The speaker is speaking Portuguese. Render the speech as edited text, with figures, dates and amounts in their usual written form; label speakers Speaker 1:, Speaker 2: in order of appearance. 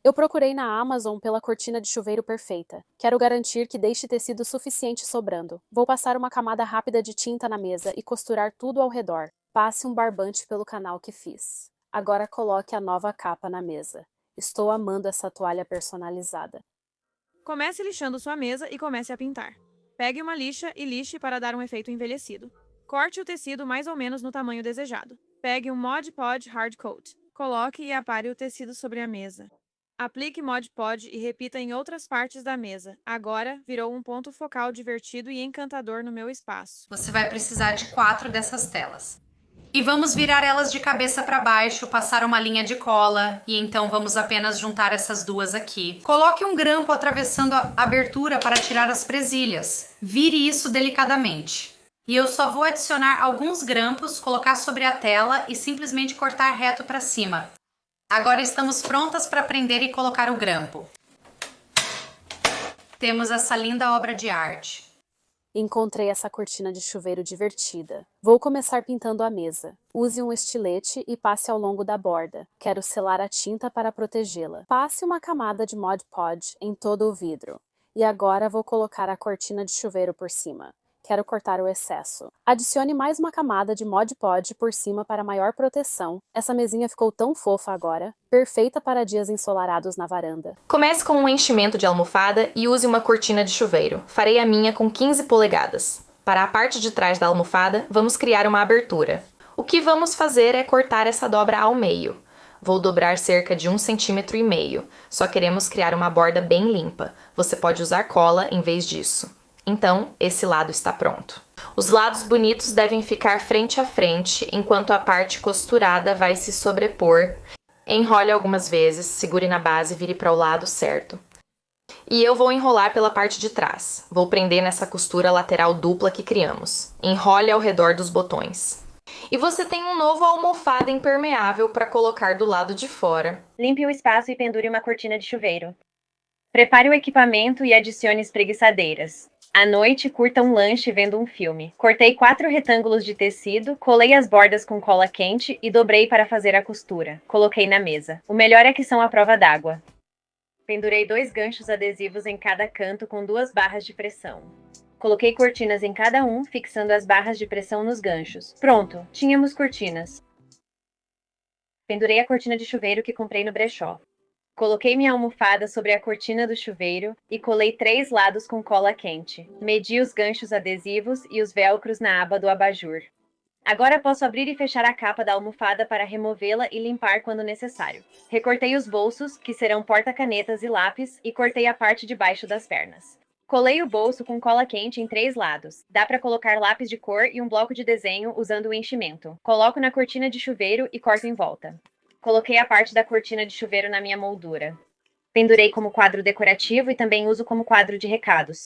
Speaker 1: Eu procurei na Amazon pela cortina de chuveiro perfeita. Quero garantir que deixe tecido suficiente sobrando. Vou passar uma camada rápida de tinta na mesa e costurar tudo ao redor. Passe um barbante pelo canal que fiz. Agora coloque a nova capa na mesa. Estou amando essa toalha personalizada.
Speaker 2: Comece lixando sua mesa e comece a pintar. Pegue uma lixa e lixe para dar um efeito envelhecido. Corte o tecido mais ou menos no tamanho desejado. Pegue um Mod Podge Hard Coat. Coloque e apare o tecido sobre a mesa. Aplique Mod Podge e repita em outras partes da mesa. Agora, virou um ponto focal divertido e encantador no meu espaço.
Speaker 3: Você vai precisar de 4 dessas telas. E vamos virar elas de cabeça para baixo, passar uma linha de cola e então vamos apenas juntar essas duas aqui. Coloque um grampo atravessando a abertura para tirar as presilhas. Vire isso delicadamente. E eu só vou adicionar alguns grampos, colocar sobre a tela e simplesmente cortar reto para cima. Agora estamos prontas para prender e colocar o grampo. Temos essa linda obra de arte.
Speaker 1: Encontrei essa cortina de chuveiro divertida. Vou começar pintando a mesa. Use um estilete e passe ao longo da borda. Quero selar a tinta para protegê-la. Passe uma camada de Mod Podge em todo o vidro. E agora vou colocar a cortina de chuveiro por cima. Quero cortar o excesso. Adicione mais uma camada de Mod Podge por cima para maior proteção. Essa mesinha ficou tão fofa agora. Perfeita para dias ensolarados na varanda.
Speaker 4: Comece com um enchimento de almofada e use uma cortina de chuveiro. Farei a minha com 15 polegadas. Para a parte de trás da almofada, vamos criar uma abertura. O que vamos fazer é cortar essa dobra ao meio. Vou dobrar cerca de 1,5 cm. Só queremos criar uma borda bem limpa. Você pode usar cola em vez disso. Então, esse lado está pronto. Os lados bonitos devem ficar frente a frente, enquanto a parte costurada vai se sobrepor. Enrole algumas vezes, segure na base e vire para o lado certo. E eu vou enrolar pela parte de trás. Vou prender nessa costura lateral dupla que criamos. Enrole ao redor dos botões. E você tem um novo almofada impermeável para colocar do lado de fora.
Speaker 5: Limpe o espaço e pendure uma cortina de chuveiro. Prepare o equipamento e adicione espreguiçadeiras. À noite, curta um lanche vendo um filme. Cortei 4 retângulos de tecido, colei as bordas com cola quente e dobrei para fazer a costura. Coloquei na mesa. O melhor é que são à prova d'água. Pendurei 2 ganchos adesivos em cada canto com 2 barras de pressão. Coloquei cortinas em cada um, fixando as barras de pressão nos ganchos. Pronto, tínhamos cortinas. Pendurei a cortina de chuveiro que comprei no brechó. Coloquei minha almofada sobre a cortina do chuveiro e colei 3 lados com cola quente. Medi os ganchos adesivos e os velcros na aba do abajur. Agora posso abrir e fechar a capa da almofada para removê-la e limpar quando necessário. Recortei os bolsos, que serão porta-canetas e lápis, e cortei a parte de baixo das pernas. Colei o bolso com cola quente em 3 lados. Dá para colocar lápis de cor e um bloco de desenho usando o enchimento. Coloco na cortina de chuveiro e corto em volta. Coloquei a parte da cortina de chuveiro na minha moldura. Pendurei como quadro decorativo e também uso como quadro de recados.